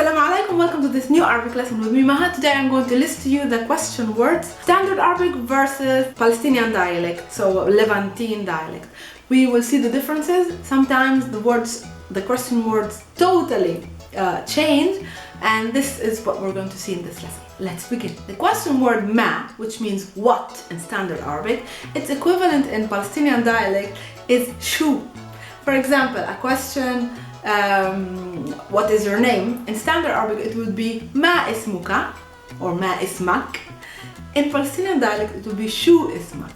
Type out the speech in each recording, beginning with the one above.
Assalamu alaikum, welcome to this new Arabic lesson with me, Maha. Today I'm going to list to you the question words, standard Arabic versus Palestinian dialect, so Levantine dialect. We will see the differences. Sometimes the question words totally change, and this is what we're going to see in this lesson. Let's begin. The question word ma, which means what in standard Arabic, its equivalent in Palestinian dialect is shu. For example, a question, what is your name? In standard Arabic it would be ma ismuka or ma ismak. In Palestinian dialect it would be shu ismak.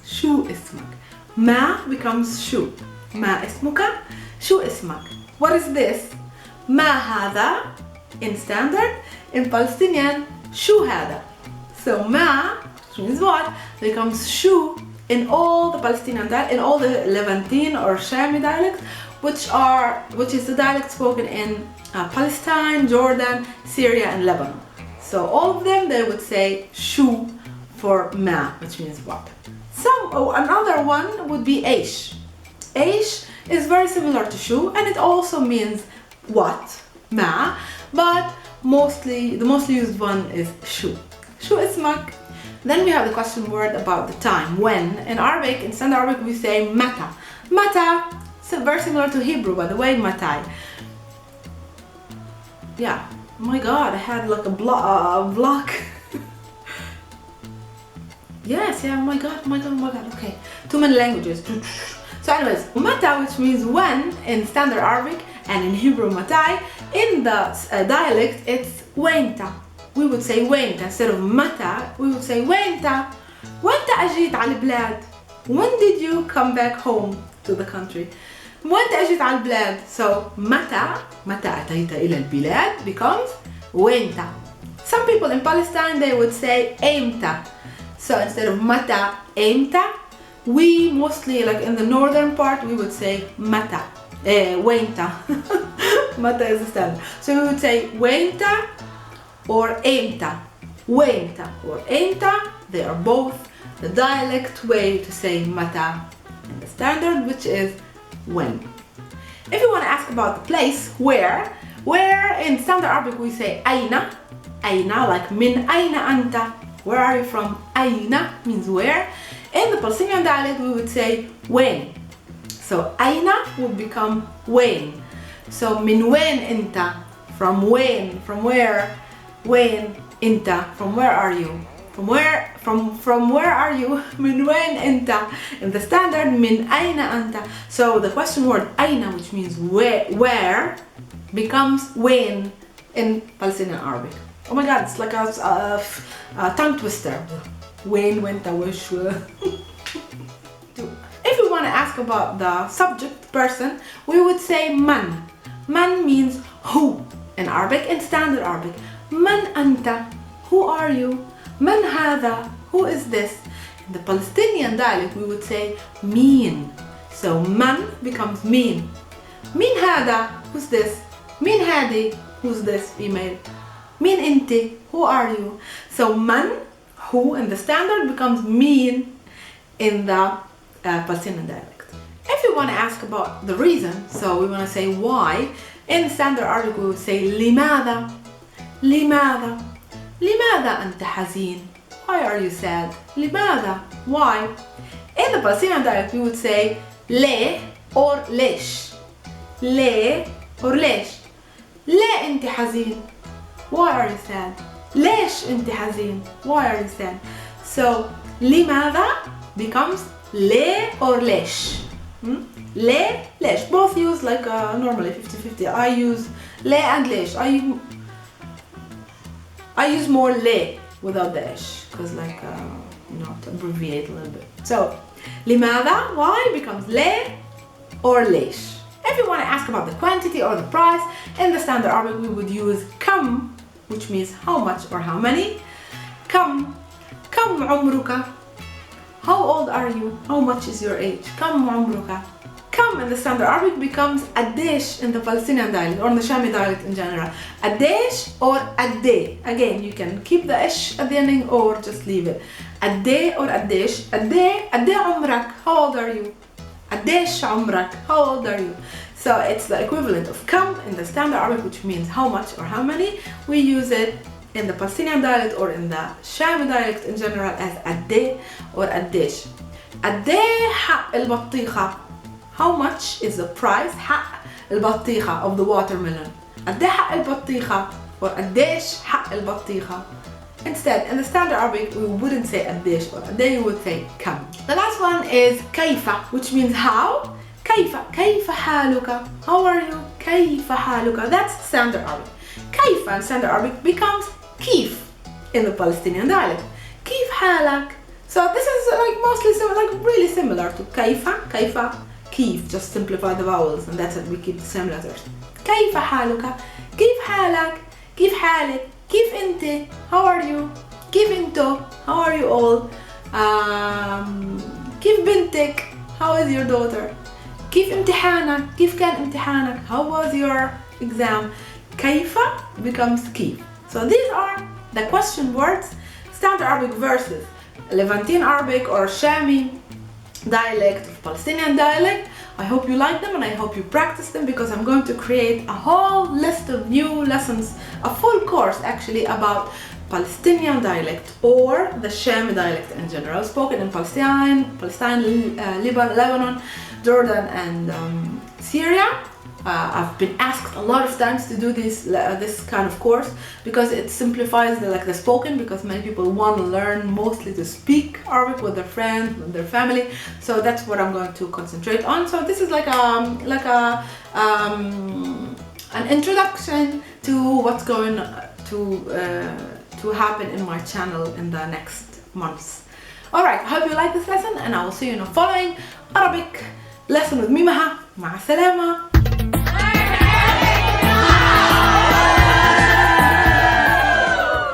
Shu ismak. Ma becomes shu. Ma ismuka, shu ismak. What is this? Ma hada in standard. In Palestinian, shu hada. So ma, which means what, becomes shu in all the Palestinian dialect, in all the Levantine or Shami dialects, which is the dialect spoken in Palestine, Jordan, Syria, and Lebanon. So all of them, they would say shu for ma, which means what. Another one would be aish. Aish is very similar to shu, and it also means what, ma, but the mostly used one is shu. Shu ismak. Then we have the question word about the time, when. In Arabic, in standard Arabic, we say mata. Mata, so very similar to Hebrew, by the way, matai. Yeah, oh my god, I had like a block. Yes, yeah, oh my god, okay. Too many languages. So anyways, mata, which means when in standard Arabic, and in Hebrew matai, in the dialect, it's wenta. We would say وينتا instead of متى. We would say وينتا أجيت على البلاد. When did you come back home to the country? وأنت أجيت على البلاد. So متى أتيت إلى البلاد becomes وينتا. Some people in Palestine, they would say أيمتى. So instead of متى أيمتى, we mostly, like in the northern part, we would say متى وينتا. متى is the standard. So we would say وينتا or aimta. Waimta or aimta, they are both the dialect way to say mata in the standard, which is when. If you want to ask about the place, where in standard Arabic we say aina, like min aina anta, where are you from? Aina means where. In the Palestinian dialect we would say when. So aina would become when. So min when inta, from when, from where. When inta, from where are you? From where are you? Min when inta. In the standard, min aina anta. So the question word aina, which means where, becomes when in Palestinian Arabic. Oh my god, it's like a tongue twister. When, wenta, wish. If we want to ask about the subject person, we would say man. Man means who in Arabic, in standard Arabic. Man anta, who are you? Man hada, who is this? In the Palestinian dialect we would say meen. So man becomes meen. Meen hada, who's this? Meen hadi, who's this, female? Meen inti, who are you? So man, who in the standard, becomes meen in the Palestinian dialect. If you want to ask about the reason, so we want to say why, in standard Arabic we would say لماذا. لماذا أنت حزين? Why are you sad? لماذا? Why? In the Palestinian dialect we would say ليه or ليش. ليه or ليش. ليه أنت حزين? Why are you sad? ليش أنت حزين? Why are you sad? So لماذا becomes ليه or ليش. ليه ليش. Both use like normally 50-50. I use ليه and ليش. I use more le without the ish, because like, to abbreviate a little bit. So, لماذا, why, becomes le or leish. If you want to ask about the quantity or the price, in the standard Arabic we would use kam, which means how much or how many. Kam umruka, how old are you? How much is your age? Kam umruka. Kam in the standard Arabic becomes addesh in the Palestinian dialect or in the Shami dialect in general. Addesh or adde. Again, you can keep the ish at the ending or just leave it. Adde or addesh. Adde umrak. How old are you? Addesh umrak. How old are you? So it's the equivalent of kam in the standard Arabic, which means how much or how many. We use it in the Palestinian dialect or in the Shami dialect in general as adde or addesh. Adde حق البطيخة. How much is the price حق البطيخة of the watermelon? adde حق البطيخة or addesh حق البطيخة. Instead, in the standard Arabic, we wouldn't say addesh or adde, you would say kam. The last one is كيف, which means how. كيف حالك? How are you? كيف حالك? That's standard Arabic. كيف in standard Arabic becomes كيف in the Palestinian dialect. كيف حالك? So this is like mostly like really similar to كيف, كيف. Just simplify the vowels and that's it. We keep the same letters. كيف حالك? كيف حالك? كيف حالك? كيف انت? How are you? كيف انتو? How are you all? كيف بنتك? How is your daughter? كيف امتحانك؟ كيف كان امتحانك؟ How was your exam? كيف becomes كيف. So these are the question words, standard Arabic versus Levantine Arabic or Shami dialect, Palestinian dialect. I hope you like them and I hope you practice them, because I'm going to create a whole list of new lessons, a full course actually about Palestinian dialect or the Shami dialect in general, spoken in Palestine, Lebanon, Jordan and Syria. I've been asked a lot of times to do this kind of course because it simplifies the spoken, because many people want to learn mostly to speak Arabic with their friends, with their family. So that's what I'm going to concentrate on. So this is like an introduction to what's going to happen in my channel in the next months. Alright, I hope you like this lesson and I will see you in a following Arabic lesson with me, Maha. مع السلامة.